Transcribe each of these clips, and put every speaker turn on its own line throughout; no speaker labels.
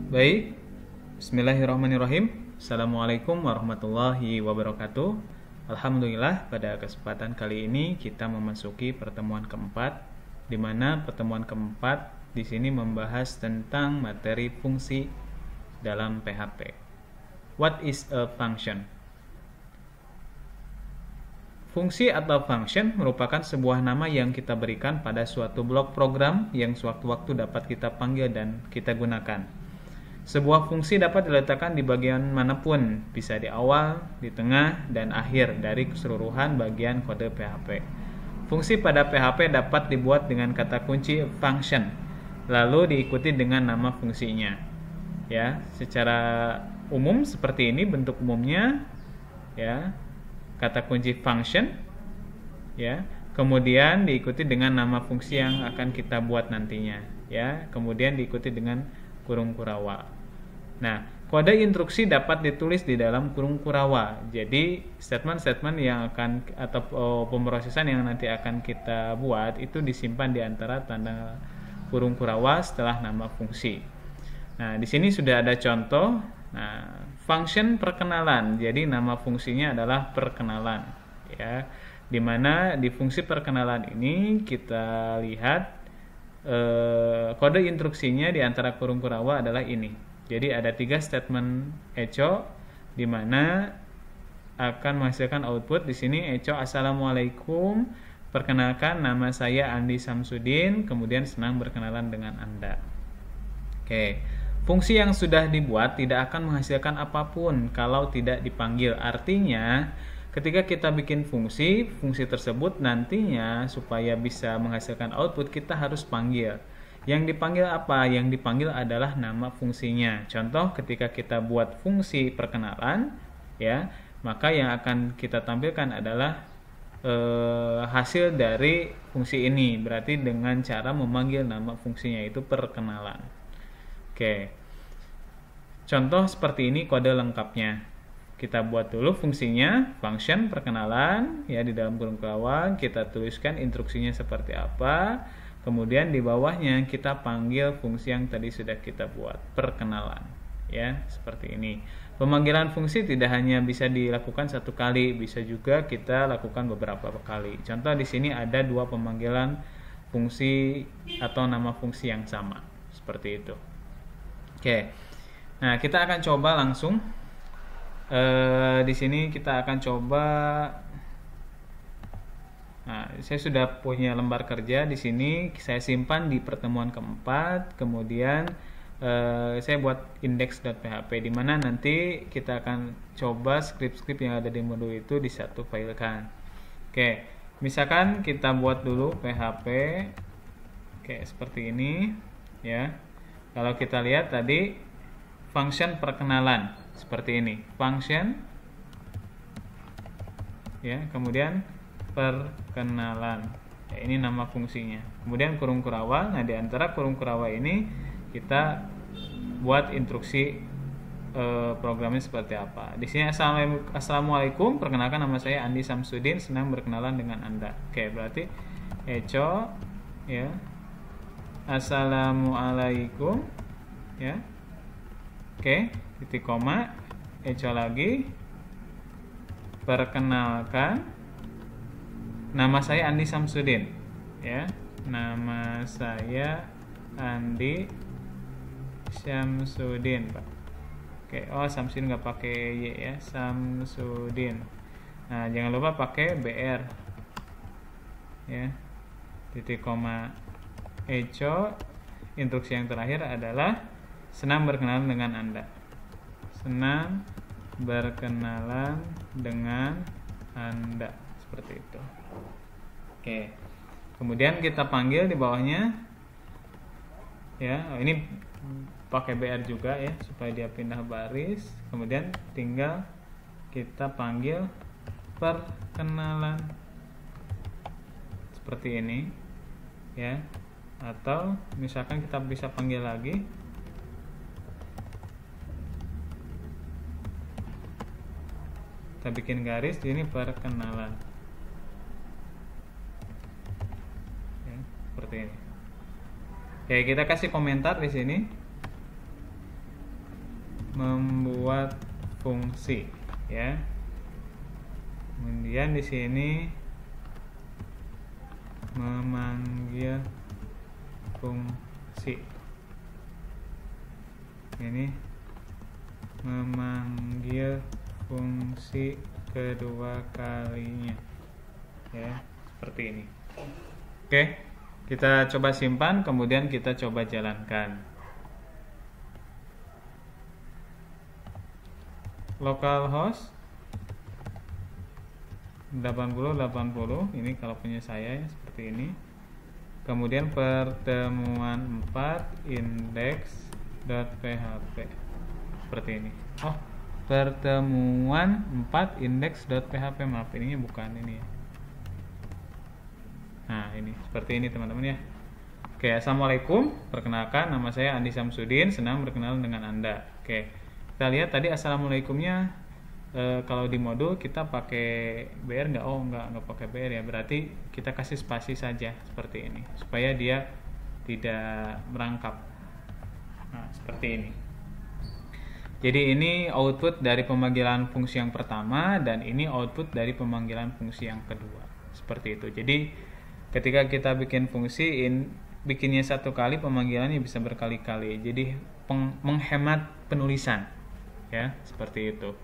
Baik, bismillahirrahmanirrahim. Assalamualaikum warahmatullahi wabarakatuh. Alhamdulillah, pada kesempatan kali ini kita memasuki pertemuan keempat, di mana pertemuan keempat di sini membahas tentang materi fungsi dalam PHP. What is a function? Fungsi atau function merupakan sebuah nama yang kita berikan pada suatu blok program yang sewaktu-waktu dapat kita panggil dan kita gunakan. Sebuah fungsi dapat diletakkan di bagian manapun, bisa di awal, di tengah, dan akhir dari keseluruhan bagian kode PHP. Fungsi pada PHP dapat dibuat dengan kata kunci function, lalu diikuti dengan nama fungsinya. Ya, secara umum seperti ini bentuk umumnya, ya, kata kunci function, ya, kemudian diikuti dengan nama fungsi yang akan kita buat nantinya, ya, kemudian diikuti dengan kurung kurawa. Nah, kode instruksi dapat ditulis di dalam kurung kurawa. Jadi, statement-statement yang akan atau pemrosesan yang nanti akan kita buat itu disimpan di antara tanda kurung kurawa setelah nama fungsi. Nah, di sini sudah ada contoh. Nah, function perkenalan. Jadi, nama fungsinya adalah perkenalan, ya. Di mana di fungsi perkenalan ini kita lihat kode instruksinya di antara kurung kurawa adalah ini. Jadi ada 3 statement echo di mana akan menghasilkan output. Di sini echo assalamualaikum, perkenalkan nama saya Andi Samsudin, kemudian senang berkenalan dengan Anda. Oke. Fungsi yang sudah dibuat tidak akan menghasilkan apapun kalau tidak dipanggil. Artinya ketika kita bikin fungsi tersebut nantinya supaya bisa menghasilkan output kita harus panggil. Yang dipanggil apa? Yang dipanggil adalah nama fungsinya. Contoh ketika kita buat fungsi perkenalan, ya, maka yang akan kita tampilkan adalah hasil dari fungsi ini. Berarti dengan cara memanggil nama fungsinya itu perkenalan. Oke. Contoh seperti ini kode lengkapnya. Kita buat dulu fungsinya, function perkenalan, ya, di dalam kurung kurawa kita tuliskan instruksinya seperti apa. Kemudian di bawahnya kita panggil fungsi yang tadi sudah kita buat, perkenalan, ya, seperti ini. Pemanggilan fungsi tidak hanya bisa dilakukan satu kali, bisa juga kita lakukan beberapa kali. Contoh di sini ada 2 pemanggilan fungsi atau nama fungsi yang sama, seperti itu. Oke. Nah, kita akan coba langsung. Di sini kita akan coba. Nah, saya sudah punya lembar kerja di sini, saya simpan di pertemuan keempat. Kemudian saya buat index.php di mana nanti kita akan coba script-script yang ada di modul itu disatu filekan. Oke, misalkan kita buat dulu PHP. Oke, seperti ini, ya. Kalau kita lihat tadi function perkenalan seperti ini, function, ya, kemudian perkenalan, ya, ini nama fungsinya. Kemudian kurung kurawa. Nah, di antara kurung kurawa ini kita buat instruksi programnya seperti apa. Di sini assalamualaikum, perkenalkan nama saya Andi Samsudin, senang berkenalan dengan Anda. Oke, berarti echo, ya, assalamualaikum, ya. Oke, titik koma, echo lagi, perkenalkan nama saya Andi Samsudin, ya, nama saya Andi Samsudin, Pak. Oke, Samsudin nggak pakai Y, ya, Samsudin. Nah, jangan lupa pakai BR, ya, titik koma, echo. Instruksi yang terakhir adalah senang berkenalan dengan Anda. Senang berkenalan dengan Anda, seperti itu. Oke. Kemudian kita panggil di bawahnya, ya. Ini pakai BR juga, ya, supaya dia pindah baris. Kemudian tinggal kita panggil perkenalan seperti ini, ya. Atau misalkan kita bisa panggil lagi, kita bikin garis di ini perkenalan, ya, seperti ini. Oke, kita kasih komentar di sini. membuat fungsi, ya. Kemudian di sini memanggil fungsi. Ini memanggil fungsi kedua kalinya, ya, seperti ini. Oke, kita coba simpan, kemudian kita coba jalankan. Localhost 80 ini kalau punya saya ya, seperti ini. Kemudian pertemuan 4 index.php seperti ini. Oh, pertemuan 4 index.php, maaf ininya bukan ini ya. Nah, ini seperti ini teman-teman ya. Oke, assalamualaikum. Perkenalkan, nama saya Andi Samsudin. Senang berkenalan dengan Anda. Oke, kita lihat tadi assalamualaikumnya. Kalau di modul kita pakai BR nggak? Oh, nggak pakai BR ya. Berarti kita kasih spasi saja seperti ini supaya dia tidak merangkap. Nah, seperti ini. Jadi ini output dari pemanggilan fungsi yang pertama dan ini output dari pemanggilan fungsi yang kedua. Seperti itu. Jadi ketika kita bikin fungsi bikinnya satu kali, pemanggilannya bisa berkali-kali. Jadi menghemat penulisan, ya, seperti itu.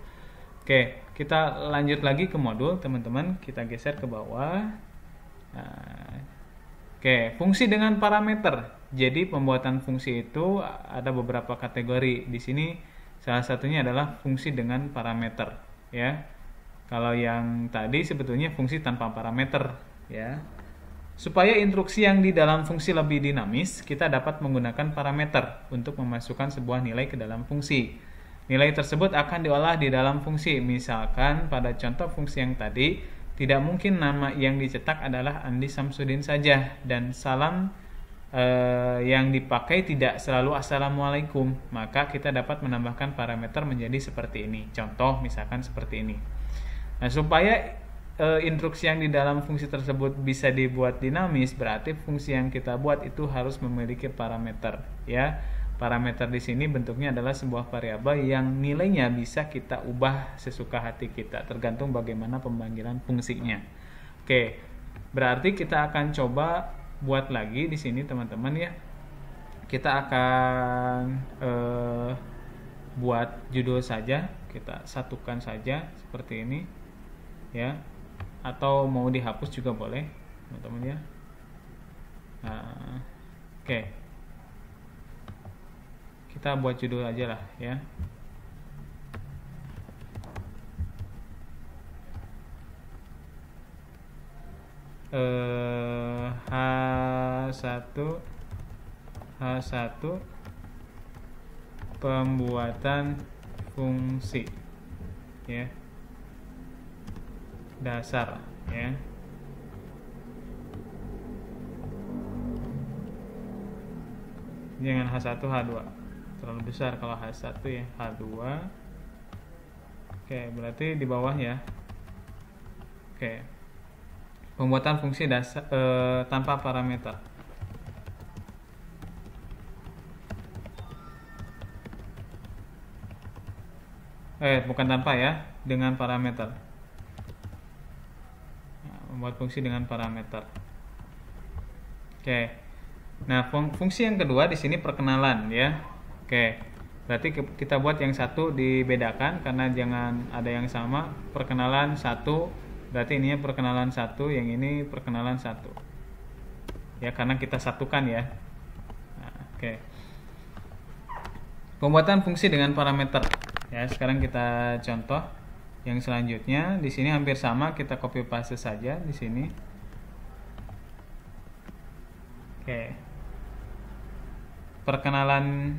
Oke, kita lanjut lagi ke modul, teman-teman. Kita geser ke bawah. Nah, oke, fungsi dengan parameter. Jadi pembuatan fungsi itu ada beberapa kategori. Di sini salah satunya adalah fungsi dengan parameter, ya. Kalau yang tadi sebetulnya fungsi tanpa parameter, ya. Supaya instruksi yang di dalam fungsi lebih dinamis, kita dapat menggunakan parameter untuk memasukkan sebuah nilai ke dalam fungsi. Nilai tersebut akan diolah di dalam fungsi. Misalkan pada contoh fungsi yang tadi, tidak mungkin nama yang dicetak adalah Andi Samsudin saja dan salam yang dipakai tidak selalu assalamualaikum. Maka kita dapat menambahkan parameter menjadi seperti ini. Contoh misalkan seperti ini. Nah, supaya instruksi yang di dalam fungsi tersebut bisa dibuat dinamis, berarti fungsi yang kita buat itu harus memiliki parameter, ya. Parameter di sini bentuknya adalah sebuah variabel yang nilainya bisa kita ubah sesuka hati kita, tergantung bagaimana pemanggilan fungsinya. Oke, berarti kita akan coba buat lagi di sini teman-teman ya. Kita akan buat judul saja, kita satukan saja seperti ini, ya. Atau mau dihapus juga boleh, teman-teman ya. Nah, oke. Kita buat judul aja lah ya. H1 pembuatan fungsi, ya, dasar, ya. Jangan H1 H2 terlalu besar, kalau H1 ya, H2. Oke, berarti di bawah ya. Oke, pembuatan fungsi dasar tanpa parameter. Bukan tanpa ya, dengan parameter. Nah, membuat fungsi dengan parameter. Oke. Nah, fungsi yang kedua di sini perkenalan ya. Oke. Berarti kita buat yang satu dibedakan karena jangan ada yang sama. Perkenalan 1, berarti ininya perkenalan 1, yang ini perkenalan 1. Ya, karena kita satukan ya. Nah, oke. Pembuatan fungsi dengan parameter. Ya, sekarang kita contoh yang selanjutnya. Di sini hampir sama, kita copy paste saja di sini. Oke. Perkenalan,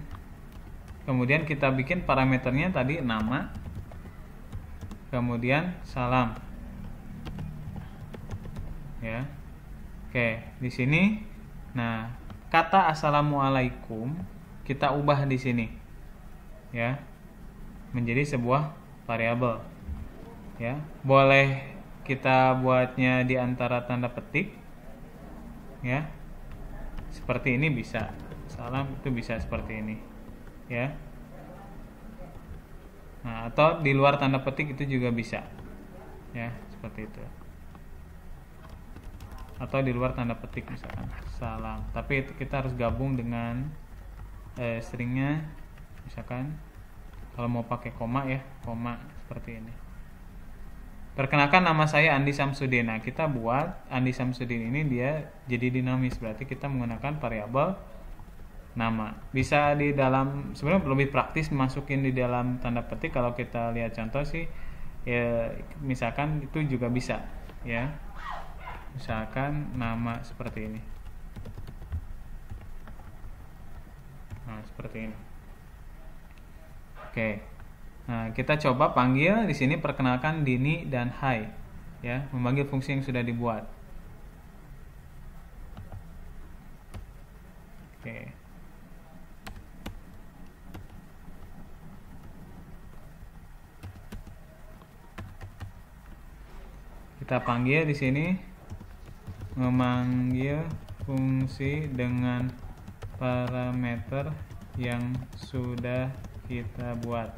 kemudian kita bikin parameternya tadi nama, kemudian salam. Ya. Oke, di sini nah, kata assalamualaikum kita ubah di sini. Ya. Menjadi sebuah variabel. Ya, boleh kita buatnya di antara tanda petik. Ya. Seperti ini bisa. Salam itu bisa seperti ini. Ya. Nah, atau di luar tanda petik itu juga bisa, ya seperti itu. Atau di luar tanda petik misalkan salam, tapi kita harus gabung dengan stringnya, misalkan kalau mau pakai koma ya, koma seperti ini. Perkenalkan, nama saya Andi Samsudin. Nah, kita buat Andi Samsudin ini dia jadi dinamis, berarti kita menggunakan variabel nama. Bisa di dalam, sebenarnya lebih praktis masukin di dalam tanda petik. Kalau kita lihat contoh sih ya, misalkan itu juga bisa ya, misalkan nama seperti ini. Nah, seperti ini. Oke. Nah, kita coba panggil di sini, perkenalkan Dini dan Hai, ya, memanggil fungsi yang sudah dibuat. Oke. Kita panggil di sini, memanggil fungsi dengan parameter yang sudah kita buat.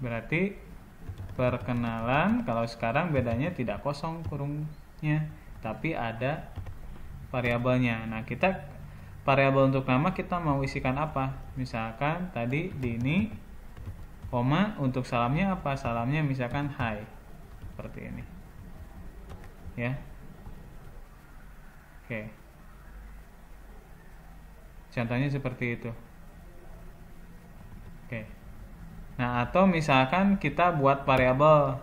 Berarti perkenalan, kalau sekarang bedanya tidak kosong kurungnya, tapi ada variabelnya. Nah, kita variabel untuk nama kita mau isikan apa? Misalkan tadi Dini, koma, untuk salamnya apa? Salamnya misalkan Hai, seperti ini. Ya. Oke. Contohnya seperti itu. Oke. Nah, atau misalkan kita buat variabel.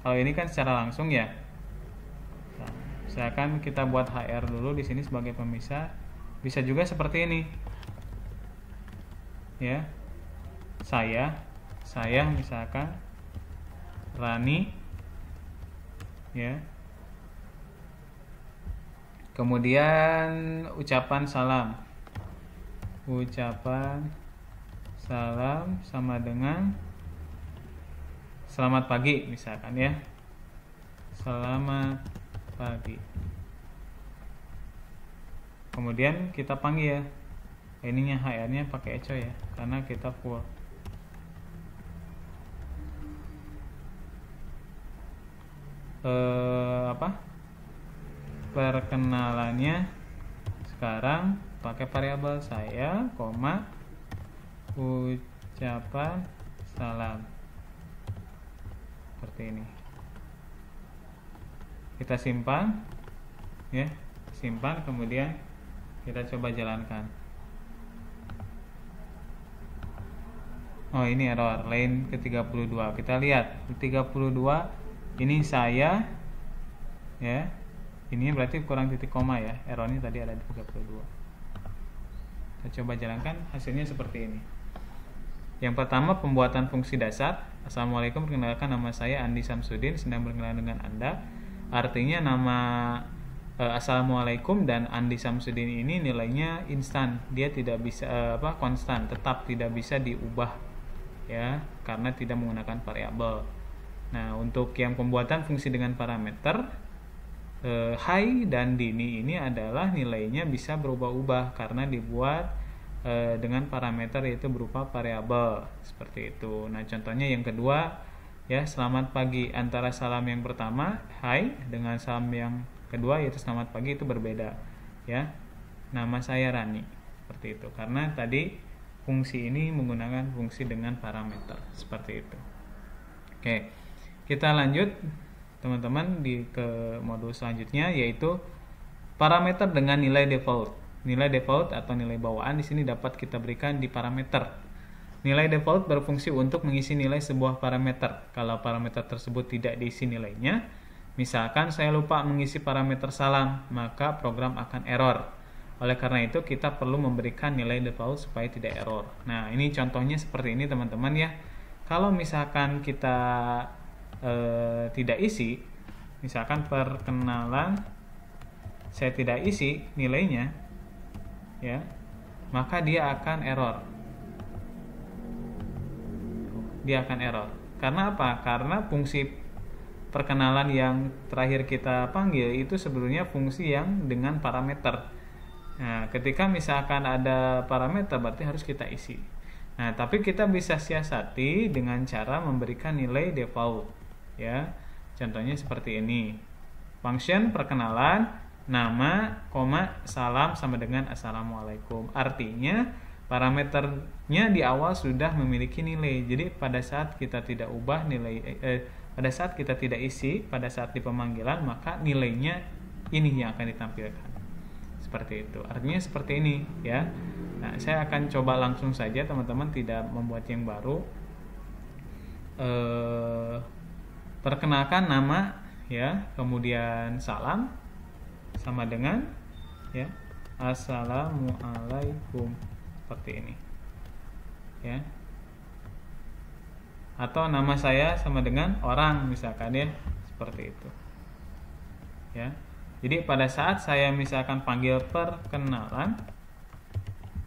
Kalau ini kan secara langsung ya. Nah, misalkan kita buat HR dulu di sini sebagai pemisah. Bisa juga seperti ini. Ya. Saya misalkan Rani, ya. Kemudian ucapan salam. Ucapan salam sama dengan selamat pagi misalkan ya. Selamat pagi. Kemudian kita panggil, ininya HR-nya pakai echo ya, karena kita full. Perkenalannya sekarang pakai variabel saya, koma, ucapan salam, seperti ini. Kita simpan ya, simpan, kemudian kita coba jalankan. Oh, ini error line ke-32. Kita lihat 32 ini saya ya, ini berarti kurang titik koma ya, errornya tadi ada di 32. Kita coba jalankan, hasilnya seperti ini. Yang pertama, pembuatan fungsi dasar. Assalamualaikum, perkenalkan nama saya Andi Samsudin, sedang berkenalan dengan Anda. Artinya nama Assalamualaikum dan Andi Samsudin ini nilainya instan, dia tidak bisa konstan, tetap tidak bisa diubah ya, karena tidak menggunakan variabel. Nah, untuk yang pembuatan fungsi dengan parameter, Hai dan Dini ini adalah nilainya bisa berubah-ubah karena dibuat dengan parameter, yaitu berupa variabel seperti itu. Nah, contohnya yang kedua ya, selamat pagi. Antara salam yang pertama Hai dengan salam yang kedua yaitu selamat pagi itu berbeda ya. Nama saya Rani, seperti itu, karena tadi fungsi ini menggunakan fungsi dengan parameter seperti itu. Oke, kita lanjut teman-teman ke modul selanjutnya, yaitu parameter dengan nilai default. Nilai default atau nilai bawaan di sini dapat kita berikan di parameter. Nilai default berfungsi untuk mengisi nilai sebuah parameter. Kalau parameter tersebut tidak diisi nilainya, misalkan saya lupa mengisi parameter salam, maka program akan error. Oleh karena itu, kita perlu memberikan nilai default supaya tidak error. Nah, ini contohnya seperti ini teman-teman ya. Kalau misalkan kita tidak isi, misalkan perkenalan saya tidak isi nilainya ya, maka dia akan error. Dia akan error. Karena apa? Karena fungsi perkenalan yang terakhir kita panggil itu sebenarnya fungsi yang dengan parameter. Nah, ketika misalkan ada parameter berarti harus kita isi. Nah, tapi kita bisa siasati dengan cara memberikan nilai default, ya. Contohnya seperti ini. Function perkenalan, nama, koma, salam sama dengan assalamualaikum. Artinya parameternya di awal sudah memiliki nilai. Jadi pada saat kita tidak ubah nilai, pada saat kita tidak isi, pada saat di pemanggilan, maka nilainya ini yang akan ditampilkan. Seperti itu. Artinya seperti ini, ya. Nah, saya akan coba langsung saja, teman-teman, tidak membuat yang baru. Perkenalkan nama, ya, kemudian salam sama dengan, ya, assalamualaikum, seperti ini, ya. Atau nama saya sama dengan orang, misalkan, ya, seperti itu, ya. Jadi pada saat saya misalkan panggil perkenalan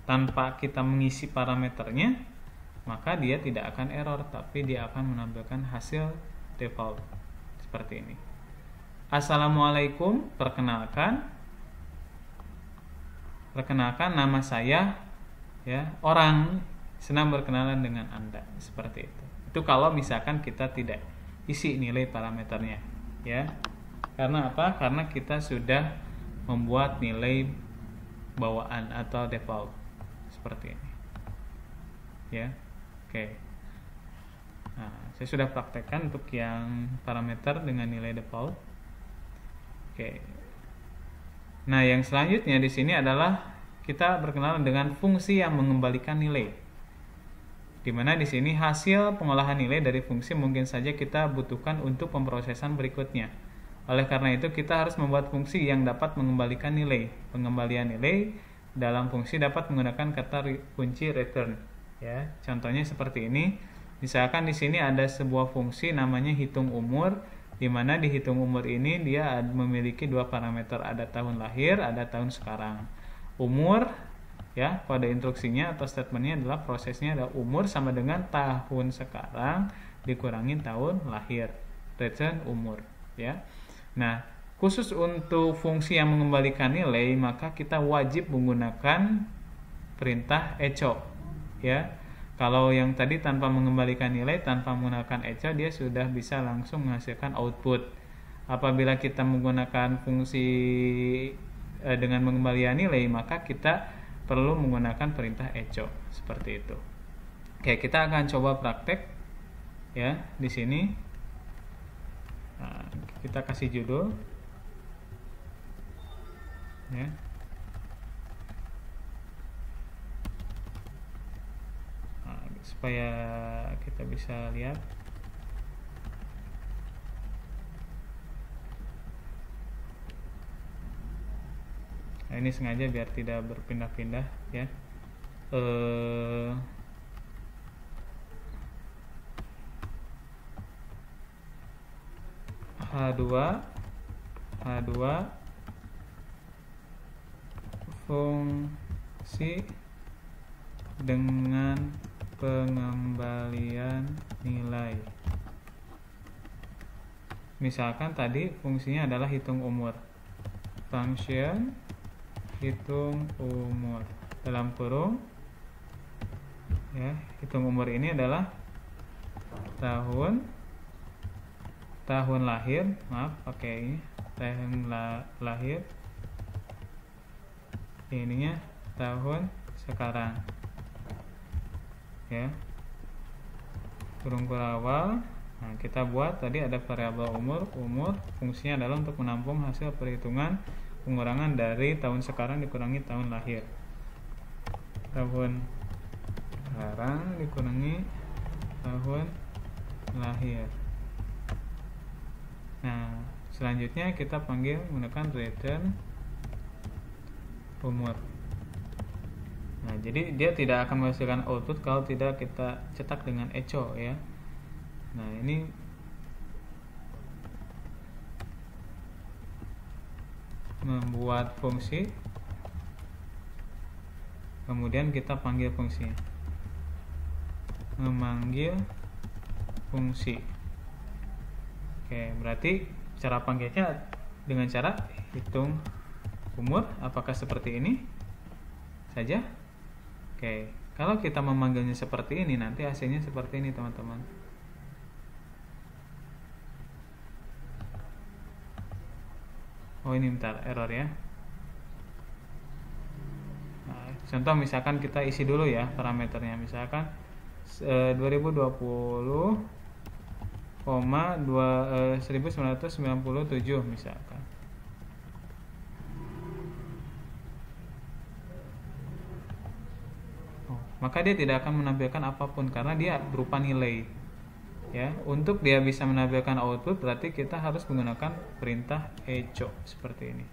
tanpa kita mengisi parameternya, maka dia tidak akan error, tapi dia akan menampilkan hasil default seperti ini. Assalamualaikum, perkenalkan nama saya, ya, orang senang berkenalan dengan Anda, seperti itu. Itu kalau misalkan kita tidak isi nilai parameternya, ya. Karena apa? Karena kita sudah membuat nilai bawaan atau default seperti ini, ya. Oke. Nah, saya sudah praktekkan untuk yang parameter dengan nilai default. Oke. Nah, yang selanjutnya di sini adalah kita berkenalan dengan fungsi yang mengembalikan nilai. Dimana di sini hasil pengolahan nilai dari fungsi mungkin saja kita butuhkan untuk pemrosesan berikutnya. Oleh karena itu kita harus membuat fungsi yang dapat mengembalikan nilai. Pengembalian nilai dalam fungsi dapat menggunakan kata kunci return, ya. Contohnya seperti ini. Misalkan di sini ada sebuah fungsi namanya hitung umur, di mana di hitung umur ini dia memiliki dua parameter, ada tahun lahir, ada tahun sekarang. Umur, ya, kode instruksinya atau statementnya adalah prosesnya adalah umur sama dengan tahun sekarang dikurangi tahun lahir, return umur, ya. Nah, khusus untuk fungsi yang mengembalikan nilai, maka kita wajib menggunakan perintah echo, ya. Kalau yang tadi tanpa mengembalikan nilai, tanpa menggunakan echo, dia sudah bisa langsung menghasilkan output. Apabila kita menggunakan fungsi dengan mengembalikan nilai, maka kita perlu menggunakan perintah echo, seperti itu. Oke, kita akan coba praktek, ya, di sini. Nah, kita kasih judul, ya. Nah, supaya kita bisa lihat. Nah, ini sengaja biar tidak berpindah-pindah, ya. H2 fungsi dengan pengembalian nilai. Misalkan tadi fungsinya adalah hitung umur. Function hitung umur dalam kurung, ya, hitung umur ini adalah tahun lahir, maaf pakai ini, tahun lahir, ininya tahun sekarang, ya, kurung kurawal. Nah, kita buat tadi ada variabel umur fungsinya adalah untuk menampung hasil perhitungan pengurangan dari tahun sekarang dikurangi tahun lahir, tahun sekarang dikurangi tahun lahir. Nah, selanjutnya kita panggil menggunakan return umur. Nah, jadi dia tidak akan menghasilkan output kalau tidak kita cetak dengan echo, ya. Nah, ini membuat fungsi, kemudian kita panggil fungsinya, memanggil fungsi. Oke, berarti cara panggilnya dengan cara hitung umur. Apakah seperti ini saja? Oke, Kalau kita memanggilnya seperti ini, nanti hasilnya seperti ini, teman-teman. Oh, ini bentar, error ya. Nah, contoh misalkan kita isi dulu ya parameternya, misalkan 2020, 1997 misalkan. Maka dia tidak akan menampilkan apapun karena dia berupa nilai. Ya, untuk dia bisa menampilkan output berarti kita harus menggunakan perintah echo seperti ini.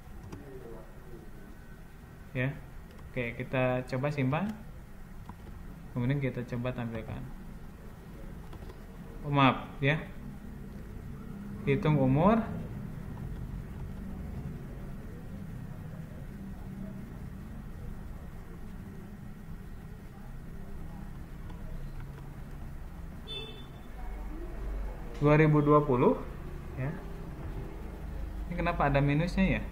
Ya. Oke, kita coba simpan. Kemudian kita coba tampilkan. Oh, maaf ya. Hitung umur. ...2020 ya. Ini kenapa ada minusnya ya?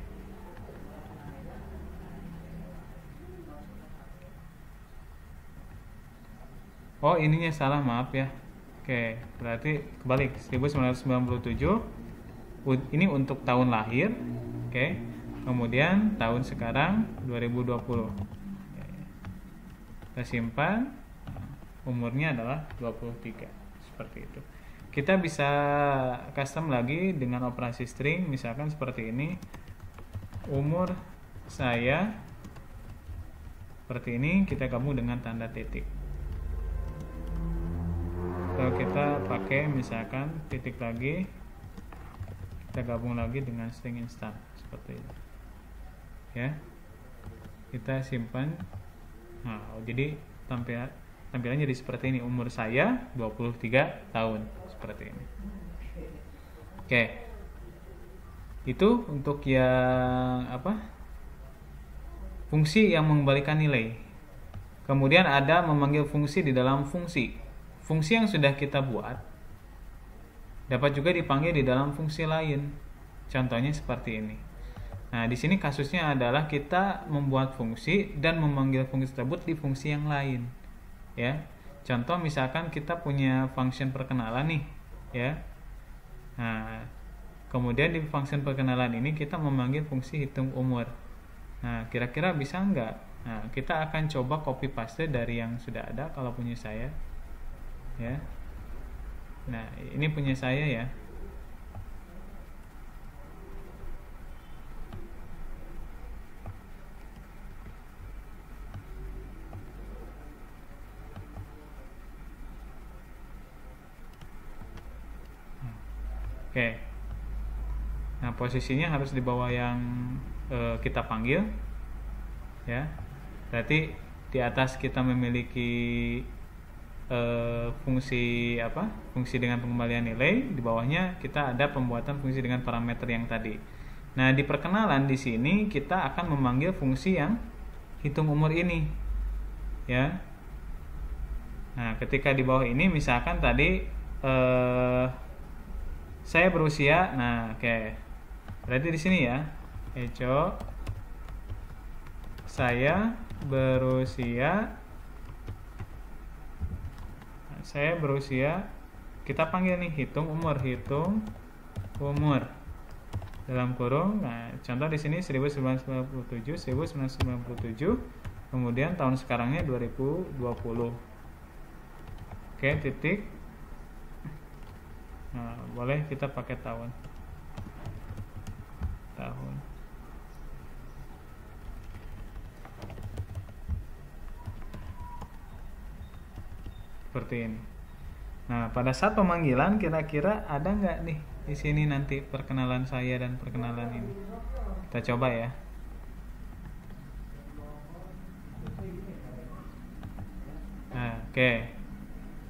Oh, ininya salah, maaf ya. Oke, berarti kebalik, 1997 ini untuk tahun lahir. Oke. Kemudian tahun sekarang 2020. Kita simpan. Umurnya adalah 23. Seperti itu. Kita bisa custom lagi dengan operasi string, misalkan seperti ini. Umur saya seperti ini, kita gabung dengan tanda titik. Kalau kita pakai misalkan titik lagi, kita gabung lagi dengan string instan seperti ini. Ya. Kita simpan. Nah, jadi tampilannya jadi seperti ini. Umur saya 23 tahun seperti ini. Oke. Itu untuk yang fungsi yang mengembalikan nilai. Kemudian ada memanggil fungsi di dalam fungsi. Fungsi yang sudah kita buat dapat juga dipanggil di dalam fungsi lain. Contohnya seperti ini. Nah, di sini kasusnya adalah kita membuat fungsi dan memanggil fungsi tersebut di fungsi yang lain. Ya. Contoh misalkan kita punya function perkenalan nih, ya. Nah, kemudian di function perkenalan ini kita memanggil fungsi hitung umur. Nah, kira-kira bisa enggak? Nah, kita akan coba copy paste dari yang sudah ada kalau punya saya. Ya. Nah, ini punya saya ya. Oke. Nah, posisinya harus di bawah yang kita panggil. Ya. Berarti di atas kita memiliki fungsi fungsi dengan pengembalian nilai, di bawahnya kita ada pembuatan fungsi dengan parameter yang tadi. Nah, di perkenalan di sini kita akan memanggil fungsi yang hitung umur ini. Ya. Nah, ketika di bawah ini misalkan tadi saya berusia, nah oke. Berarti di sini ya, echo saya berusia, kita panggil nih hitung umur dalam kurung. Nah, contoh di sini 1997, kemudian tahun sekarangnya 2020. Oke, titik. Nah, boleh kita pakai tahun. Seperti ini. Nah, pada saat pemanggilan kira-kira ada nggak nih di sini nanti perkenalan saya dan perkenalan ini? Kita coba ya. Nah, oke.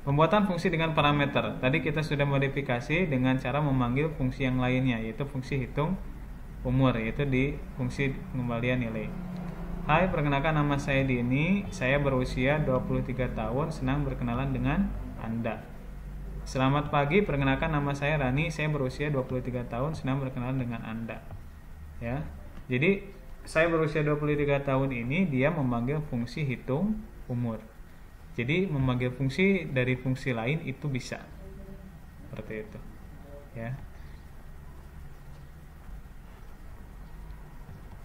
Pembuatan fungsi dengan parameter. Tadi kita sudah modifikasi dengan cara memanggil fungsi yang lainnya, yaitu fungsi hitung umur, yaitu di fungsi pengembalian nilai. Hai, perkenalkan nama saya Dini, saya berusia 23 tahun, senang berkenalan dengan Anda. Selamat pagi, perkenalkan nama saya Rani, saya berusia 23 tahun, senang berkenalan dengan Anda. Ya. Jadi, saya berusia 23 tahun ini dia memanggil fungsi hitung umur. Jadi memanggil fungsi dari fungsi lain itu bisa. Seperti itu. Ya.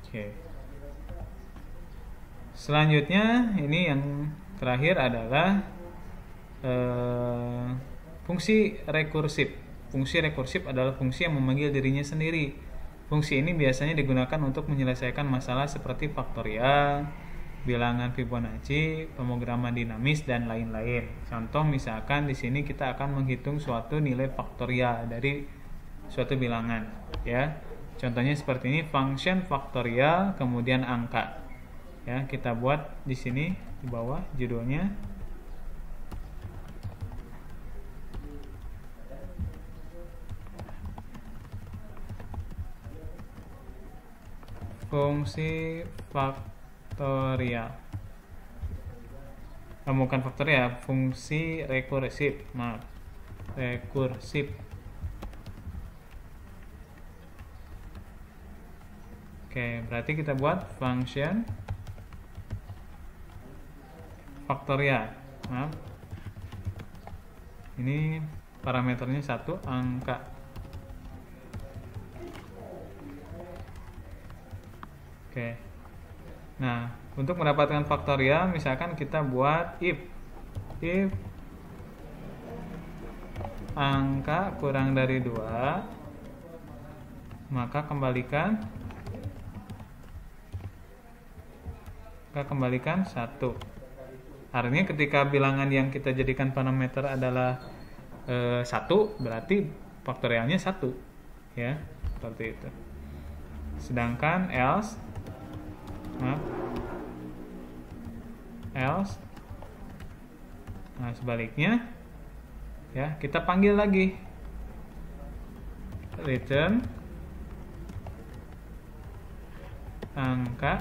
Oke. Selanjutnya ini yang terakhir adalah fungsi rekursif. Fungsi rekursif adalah fungsi yang memanggil dirinya sendiri. Fungsi ini biasanya digunakan untuk menyelesaikan masalah seperti faktorial, bilangan Fibonacci, pemrograman dinamis, dan lain-lain. Contoh misalkan di sini kita akan menghitung suatu nilai faktorial dari suatu bilangan, ya. Contohnya seperti ini, function faktorial kemudian angka. Ya, kita buat di sini di bawah judulnya fungsi faktorial. Bukan faktorial, fungsi rekursif. Maaf, rekursif. Oke, berarti kita buat function faktorial. Maaf. Ini parameternya 1, angka. Oke. Nah, untuk mendapatkan faktorial misalkan kita buat if angka kurang dari 2, maka kembalikan 1. Artinya ketika bilangan yang kita jadikan parameter adalah 1, berarti faktorialnya 1, ya, seperti itu. Sedangkan else, nah sebaliknya, ya, kita panggil lagi return angka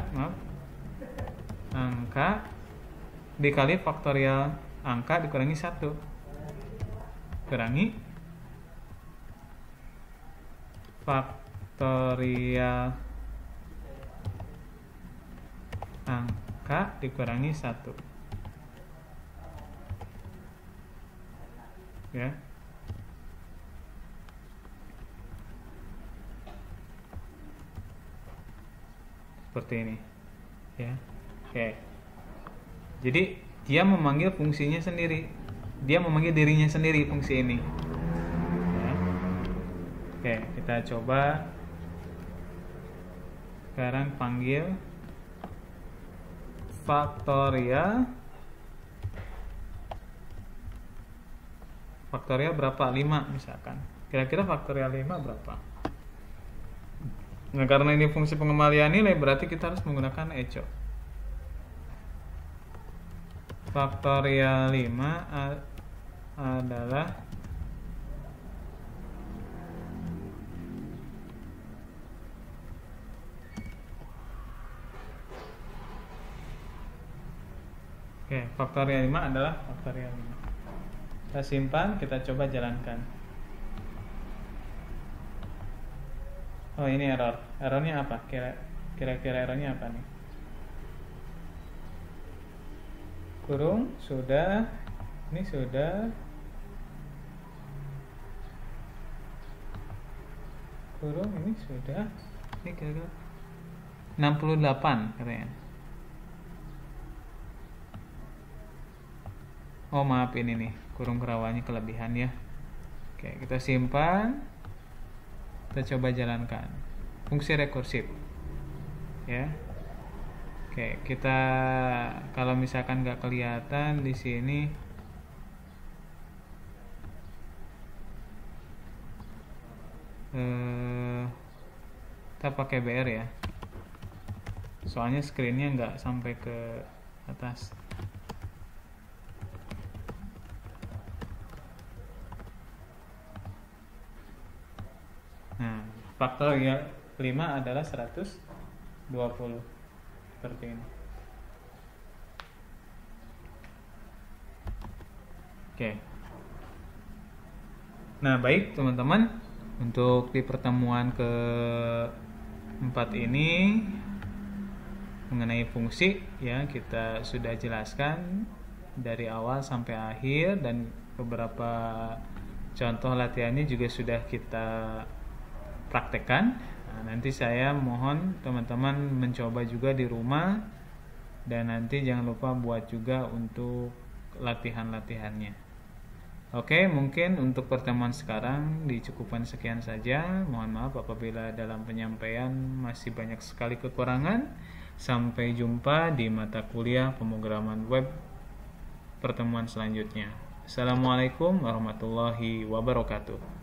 dikali faktorial angka dikurangi 1, kurangi faktorial angka dikurangi 1, ya. Seperti ini, ya. Oke. Jadi dia memanggil fungsinya sendiri, dia memanggil dirinya sendiri fungsi ini, ya. Oke, kita coba sekarang panggil faktorial berapa? 5 misalkan. Kira-kira faktorial 5 berapa? Nah, karena ini fungsi pengembalian nilai, berarti kita harus menggunakan echo. Faktorial 5 adalah faktorial 5 adalah faktorial 5. Kita simpan, kita coba jalankan. Oh, ini error. Errornya apa? Kira-kira errornya apa nih? Kurung sudah, ini sudah, kurung ini sudah, ini kira-kira 68 katanya. Oh maaf, ini nih kurung kerawanya kelebihan ya. Oke, kita simpan, kita coba jalankan fungsi rekursif, ya. Oke, kita kalau misalkan nggak kelihatan di sini, kita pakai BR ya, soalnya screennya nggak sampai ke atas. Nah, faktorial 5 adalah 120. Seperti ini. Oke. Nah, baik teman-teman, untuk di pertemuan keempat ini mengenai fungsi, ya, kita sudah jelaskan dari awal sampai akhir, dan beberapa contoh latihannya juga sudah kita praktekkan. Nanti saya mohon teman-teman mencoba juga di rumah, dan nanti jangan lupa buat juga untuk latihan-latihannya. Oke, mungkin untuk pertemuan sekarang dicukupkan sekian saja. Mohon maaf apabila dalam penyampaian masih banyak sekali kekurangan. Sampai jumpa di mata kuliah pemrograman web pertemuan selanjutnya. Assalamualaikum warahmatullahi wabarakatuh.